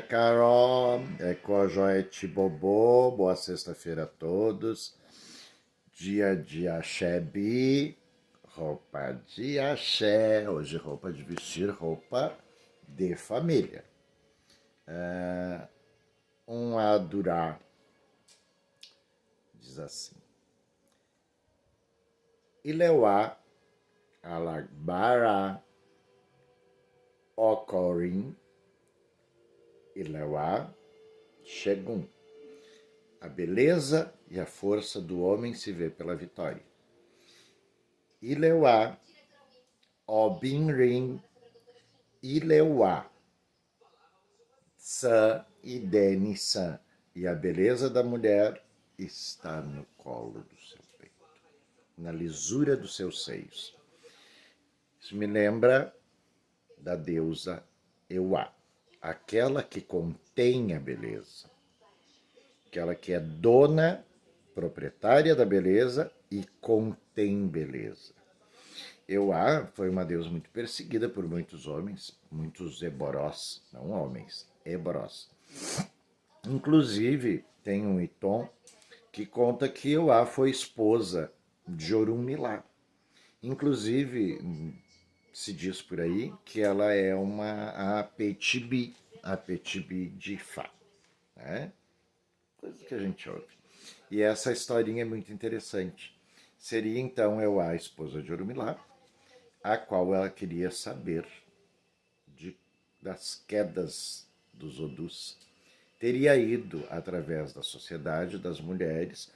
Carol, Cojoete Bobô, boa sexta-feira a todos. Dia de axé bi, roupa de axé, hoje roupa de vestir, roupa de família. Um adurá diz assim: Ileuá alagbara ocorim Ileuá Shegum. A beleza e a força do homem se vê pela vitória. Ileuá Obinrim Ileuá San e Denissan. E a beleza da mulher está no colo do seu peito, na lisura dos seus seios. Isso me lembra da deusa Euá, aquela que contém a beleza, aquela que é dona, proprietária da beleza e contém beleza. Euá foi uma deusa muito perseguida por muitos homens, muitos eborós, não homens, eborós. Inclusive, tem um itom que conta que Euá foi esposa de Orunmilá. Inclusive, se diz por aí que ela é uma Apetibi de Ifá, né? Coisa que a gente ouve. E essa historinha é muito interessante. Seria então Euá, a esposa de Orunmilá, a qual ela queria saber das quedas dos Odus. Teria ido, através da sociedade das mulheres,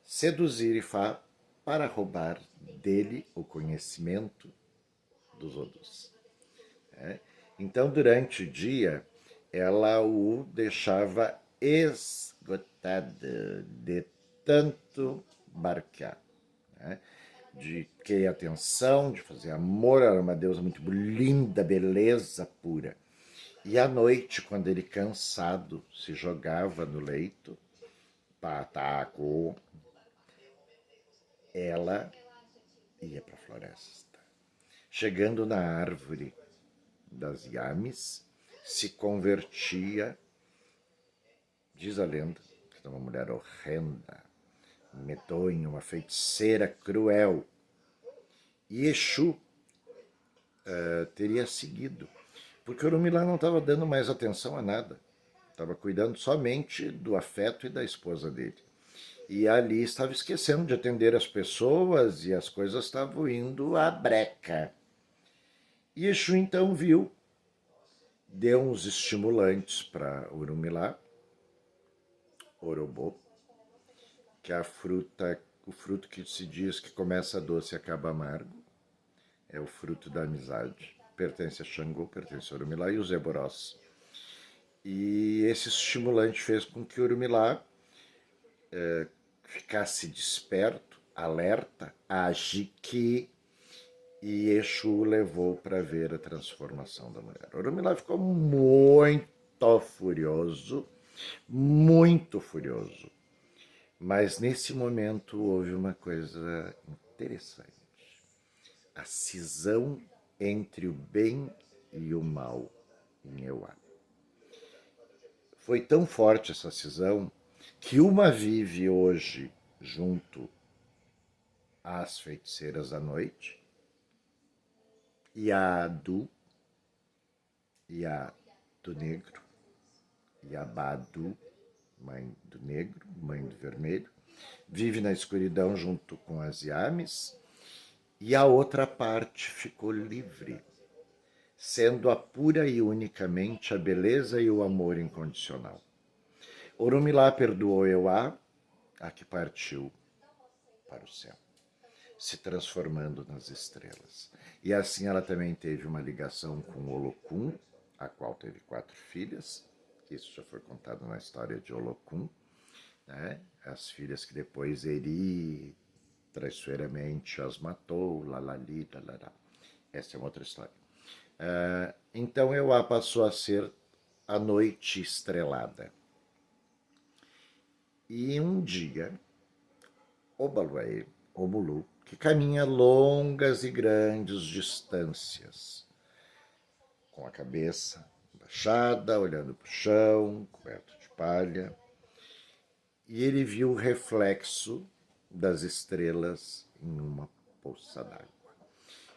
seduzir Ifá para roubar dele o conhecimento dos Odus. Então, durante o dia, ela o deixava esgotado de tanto barquear, né? De querer atenção, de fazer amor. Ela era uma deusa muito linda, beleza pura. E à noite, quando ele, cansado, se jogava no leito, pataco, ela ia para a floresta. Chegando na árvore das Yames, se convertia, diz a lenda, que era uma mulher horrenda, medonha, uma feiticeira cruel. E Exu teria seguido, porque Orunmilá não estava dando mais atenção a nada, estava cuidando somente do afeto e da esposa dele. E ali estava esquecendo de atender as pessoas e as coisas estavam indo à breca. E Exu então viu, deu uns estimulantes para Orunmilá, Orobô, que é a fruta, o fruto que se diz que começa doce e acaba amargo, é o fruto da amizade, pertence a Xangô, pertence a Orunmilá e os Eborós. E esse estimulante fez com que Orunmilá ficasse desperto, alerta, agique, e Exu o levou para ver a transformação da mulher. Orunmilá ficou muito furioso, muito furioso. Mas nesse momento houve uma coisa interessante. A cisão entre o bem e o mal em Euá. Foi tão forte essa cisão que uma vive hoje junto às feiticeiras da noite, e a Adu, e a do negro, e a Badu, mãe do negro, mãe do vermelho, vive na escuridão junto com as Yames, e a outra parte ficou livre, sendo a pura e unicamente a beleza e o amor incondicional. Orunmilá perdoou Euá, a que partiu para o céu, se transformando nas estrelas. E assim ela também teve uma ligação com Olokun, a qual teve 4 filhas. Isso já foi contado na história de Olokun, né? As filhas que depois Eri traiçoeiramente as matou, lalali, lalará. Essa é uma outra história. Então Euá passou a ser a noite estrelada. E um dia, Obaluaê, o Mulu, que caminha longas e grandes distâncias, com a cabeça agachada, olhando para o chão, coberto de palha, e ele viu o reflexo das estrelas em uma poça d'água.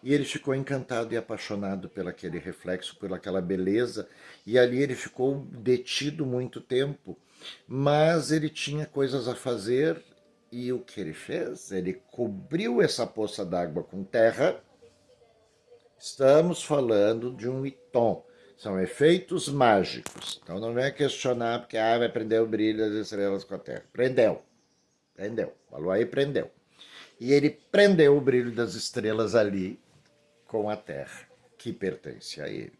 E ele ficou encantado e apaixonado pelo aquele reflexo, pelaquela beleza, e ali ele ficou detido muito tempo, mas ele tinha coisas a fazer, e o que ele fez? Ele cobriu essa poça d'água com terra. Estamos falando de um Iton. São efeitos mágicos. Então não venha questionar porque vai prender o brilho das estrelas com a Terra. Prendeu. Prendeu. Falou aí, prendeu. E ele prendeu o brilho das estrelas ali com a Terra, que pertence a ele.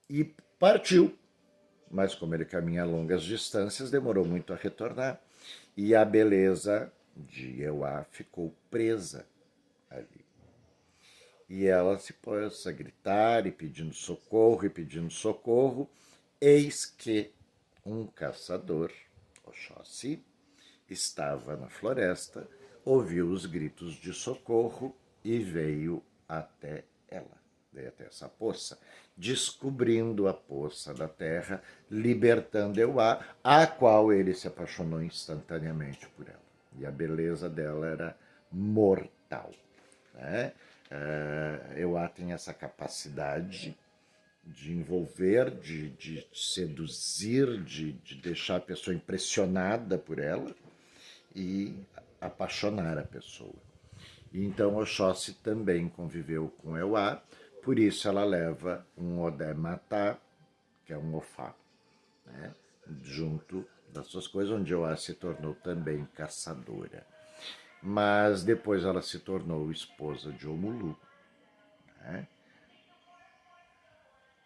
E partiu. Mas como ele caminha a longas distâncias, demorou muito a retornar. E a beleza de Euá ficou presa ali. E ela se pôs a gritar e pedindo socorro e pedindo socorro. Eis que um caçador, Oxóssi, estava na floresta, ouviu os gritos de socorro e veio até ela, veio até essa poça, descobrindo a poça da terra, libertando Euá, a qual ele se apaixonou instantaneamente por ela. E a beleza dela era mortal, né? Euá tem essa capacidade de envolver, de seduzir, de deixar a pessoa impressionada por ela e apaixonar a pessoa. E então Oxóssi também conviveu com Euá, por isso ela leva um Odé Matá, que é um Ofá, né, junto das suas coisas, onde Euá se tornou também caçadora. Mas depois ela se tornou esposa de Omulu. Né?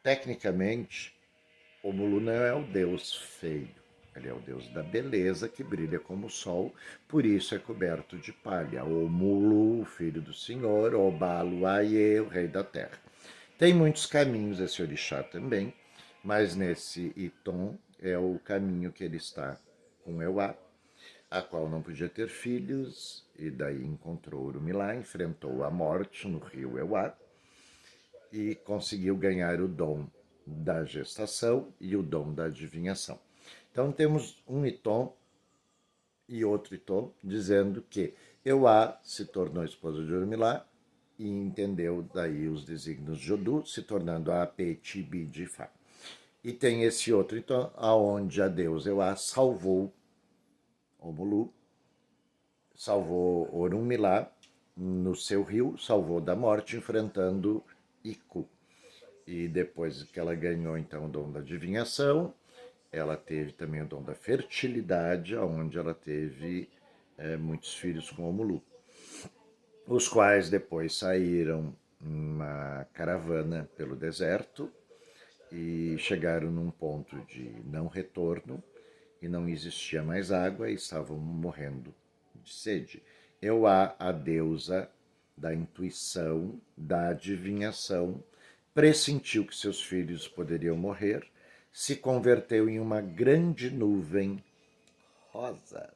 Tecnicamente, Omulu não é o deus feio, ele é o deus da beleza que brilha como o sol, por isso é coberto de palha. Omulu, o filho do Senhor, Obalu Aie, o rei da terra. Tem muitos caminhos esse orixá também, mas nesse Iton é o caminho que ele está com Euá, a qual não podia ter filhos, e daí encontrou Urumilá, enfrentou a morte no rio Euá, e conseguiu ganhar o dom da gestação e o dom da adivinhação. Então temos um Iton e outro Iton dizendo que Euá se tornou esposa de Urumilá e entendeu daí os desígnios de Odu, se tornando a Apetibi de Fá. E tem esse outro Iton, aonde a deusa Euá salvou Omulu, salvou Orunmilá no seu rio, salvou da morte, enfrentando Iku. E depois que ela ganhou então o dom da adivinhação, ela teve também o dom da fertilidade, onde ela teve muitos filhos com Omulu, os quais depois saíram numa caravana pelo deserto e chegaram num ponto de não retorno e não existia mais água e estavam morrendo de sede. Euá, a deusa da intuição, da adivinhação, pressentiu que seus filhos poderiam morrer, se converteu em uma grande nuvem rosa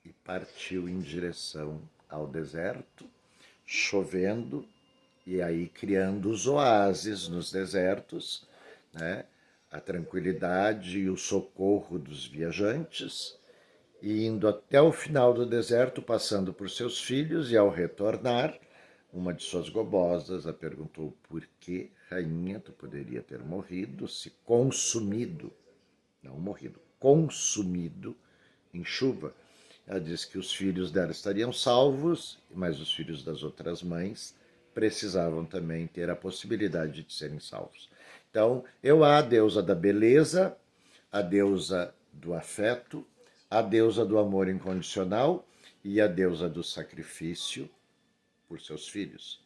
e partiu em direção ao deserto, chovendo e aí criando os oásis nos desertos, né? A tranquilidade e o socorro dos viajantes, e indo até o final do deserto, passando por seus filhos, e ao retornar, uma de suas gobosas a perguntou: por que, rainha, tu poderia ter morrido se consumido, não morrido, consumido em chuva? Ela disse que os filhos dela estariam salvos, mas os filhos das outras mães precisavam também ter a possibilidade de serem salvos. Então, Euá, a deusa da beleza, a deusa do afeto, a deusa do amor incondicional e a deusa do sacrifício por seus filhos.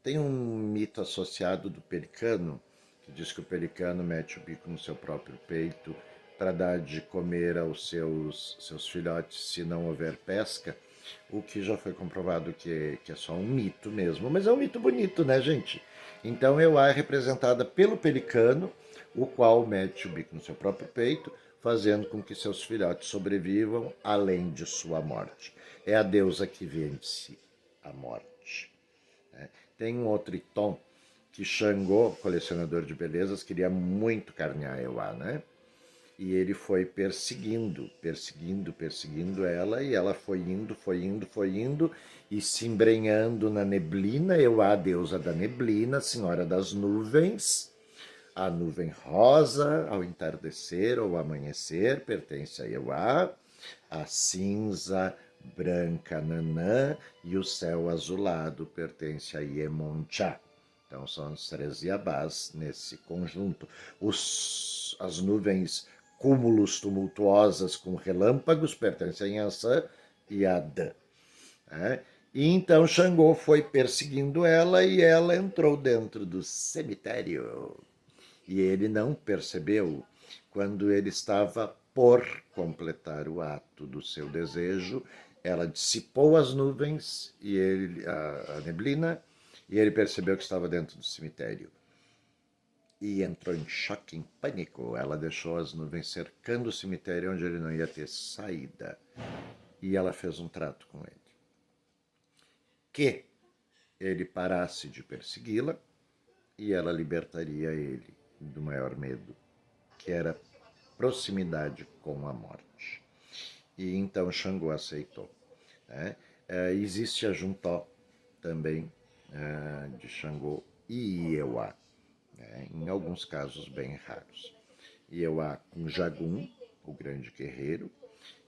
Tem um mito associado do pelicano, que diz que o pelicano mete o bico no seu próprio peito para dar de comer aos seus filhotes se não houver pesca, o que já foi comprovado que é só um mito mesmo, mas é um mito bonito, né, gente? Então Euá é representada pelo pelicano, o qual mete o bico no seu próprio peito, fazendo com que seus filhotes sobrevivam além de sua morte. É a deusa que vence a morte. Tem um outro Iton que Xangô, colecionador de belezas, queria muito carnear Ewa, né? E ele foi perseguindo ela, e ela foi indo, e se embrenhando na neblina. Ewa, deusa da neblina, senhora das nuvens. A nuvem rosa, ao entardecer ou amanhecer, pertence a Ewa. A cinza branca, Nanã, e o céu azulado pertence a Iemonchá. Então são os 3 Iabás nesse conjunto. As nuvens cúmulos tumultuosas com relâmpagos pertencem a Ansã e a Adã. Né? E então Xangô foi perseguindo ela e ela entrou dentro do cemitério. E ele não percebeu. Quando ele estava por completar o ato do seu desejo, ela dissipou as nuvens e a neblina, e ele percebeu que estava dentro do cemitério. E entrou em choque, em pânico. Ela deixou as nuvens cercando o cemitério onde ele não ia ter saída. E ela fez um trato com ele. Que ele parasse de persegui-la e ela libertaria ele do maior medo, que era proximidade com a morte. E então Xangô aceitou. Né? Existe a Juntó também, de Xangô e Ieuá, né? Em alguns casos bem raros. Ieuá com Jagum, o grande guerreiro,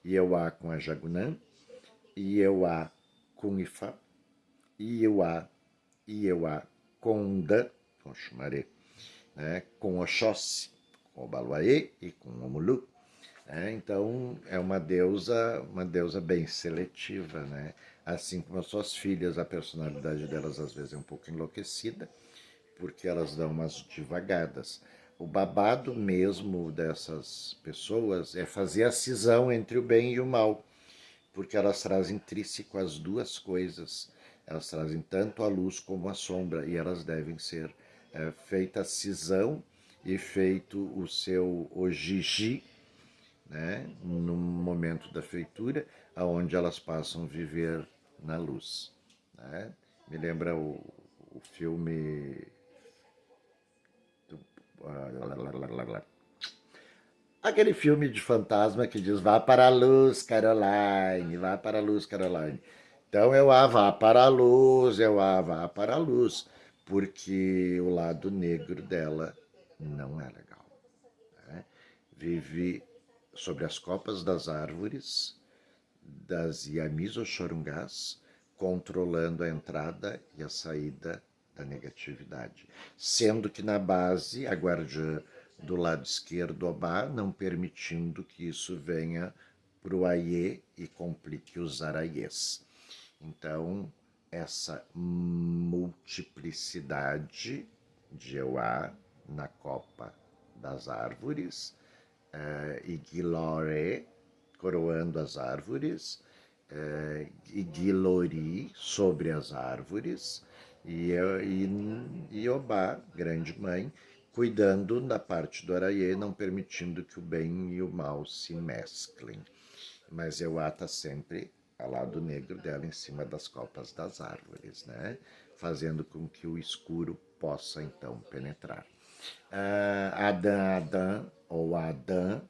Ieuá com a Jagunã, Ieuá com Ifá, Ieuá com Dã, com Xumaré, né? Com Oxóssi, com o Baluaê e com o Mulu. Então é uma deusa bem seletiva, né? Assim como as suas filhas, a personalidade delas às vezes é um pouco enlouquecida, porque elas dão umas divagadas. O babado mesmo dessas pessoas é fazer a cisão entre o bem e o mal, porque elas trazem intrínseco as duas coisas. Elas trazem tanto a luz como a sombra, e elas devem ser feita a cisão e feito o seu ojiji, né, no momento da feitura, aonde elas passam a viver na luz. Né? Me lembra o filme aquele filme de fantasma que diz vá para a luz, Caroline, vá para a luz, Caroline. Então eu vá para a luz, vá para a luz, porque o lado negro dela não é legal. Né? Vive sobre as copas das árvores, das Yamis ou Xorungás, controlando a entrada e a saída da negatividade. Sendo que na base, a guardiã do lado esquerdo, Obá, não permitindo que isso venha para o Aie e complique os Araiês. Então, essa multiplicidade de Euá na copa das árvores, e Gilore, coroando as árvores, e Gilori sobre as árvores, e Obá, grande mãe, cuidando da parte do Araiê, não permitindo que o bem e o mal se mesclem. Mas Euá está sempre ao lado negro dela, em cima das copas das árvores, né? Fazendo com que o escuro possa então penetrar. Adã, ou Adã,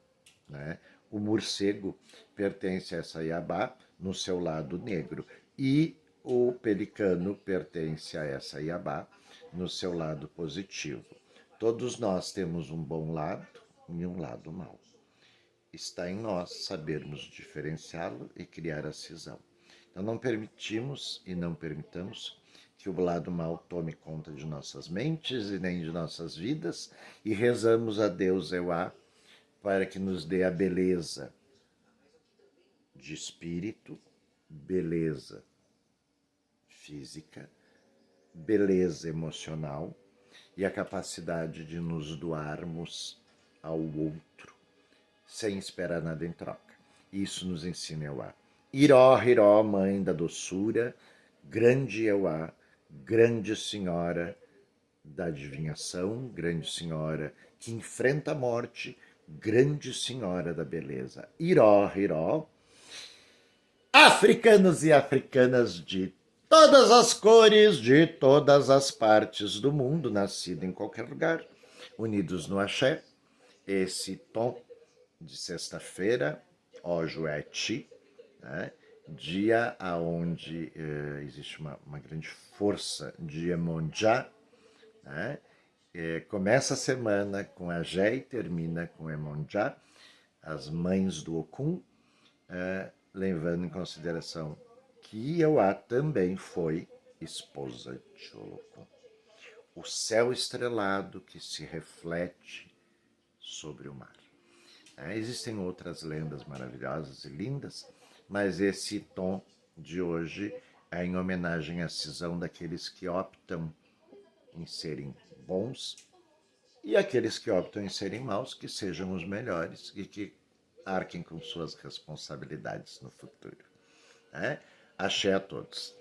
né? O morcego pertence a essa Iabá no seu lado negro, e o pelicano pertence a essa Iabá no seu lado positivo. Todos nós temos um bom lado e um lado mau. Está em nós sabermos diferenciá-lo e criar a cisão. Então não permitimos e não permitamos que o lado mal tome conta de nossas mentes e nem de nossas vidas, e rezamos a Deus Euá para que nos dê a beleza de espírito, beleza física, beleza emocional e a capacidade de nos doarmos ao outro sem esperar nada em troca. Isso nos ensina Euá. Iró, Iró, mãe da doçura, grande Euá, grande senhora da adivinhação, grande senhora que enfrenta a morte, grande senhora da beleza. Iró, Iró, africanos e africanas de todas as cores de todas as partes do mundo, nascido em qualquer lugar, unidos no axé. Esse tom de sexta-feira, Ojo é Ti, né? Dia onde existe uma grande força de Iemonjá, né? Começa a semana com Agé e termina com Iemonjá, as mães do Okun, levando em consideração que Iauá também foi esposa de Olokun. O céu estrelado que se reflete sobre o mar. Existem outras lendas maravilhosas e lindas, mas esse tom de hoje é em homenagem à cisão daqueles que optam em serem bons e aqueles que optam em serem maus, que sejam os melhores e que arquem com suas responsabilidades no futuro. Axé a todos.